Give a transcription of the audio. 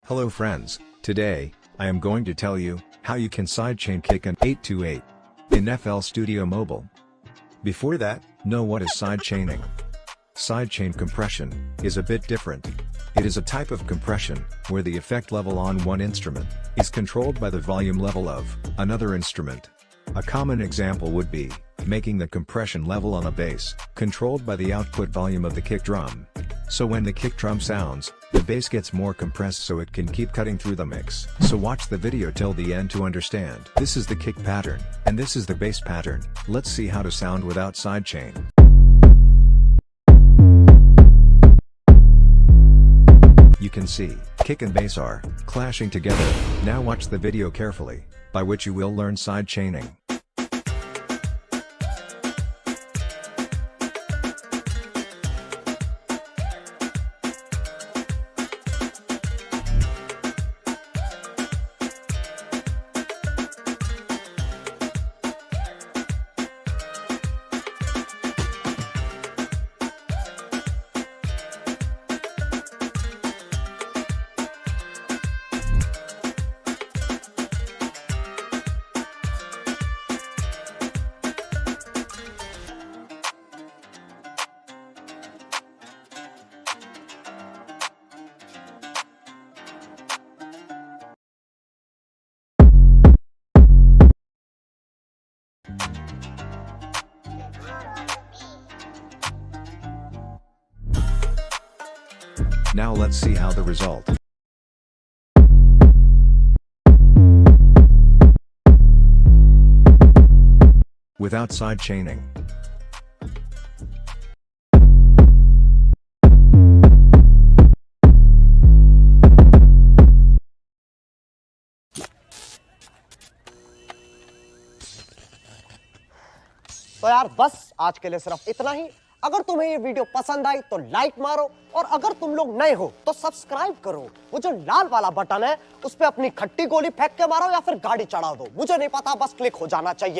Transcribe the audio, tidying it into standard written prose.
Hello friends, today, I am going to tell you, how you can sidechain kick an 828 in FL Studio Mobile. Before that, know what is sidechaining. Sidechain compression is a bit different. It is a type of compression, where the effect level on one instrument is controlled by the volume level of another instrument. A common example would be making the compression level on a bass controlled by the output volume of the kick drum. So when the kick drum sounds, the bass gets more compressed so it can keep cutting through the mix. So watch the video till the end to understand. This is the kick pattern, and this is the bass pattern. Let's see how to sound without sidechain. You can see, kick and bass are clashing together. Now watch the video carefully, by which you will learn sidechaining. Now let's see how the result. Without sidechaining. तो यार बस आज के लिए सिर्फ इतना ही। अगर तुम्हें ये वीडियो पसंद आई तो लाइक मारो, और अगर तुम लोग नए हो तो सब्सक्राइब करो। वो जो लाल वाला बटन है उस पे अपनी खट्टी गोली फेंक के मारो या फिर गाड़ी चढ़ा दो, मुझे नहीं पता, बस क्लिक हो जाना चाहिए।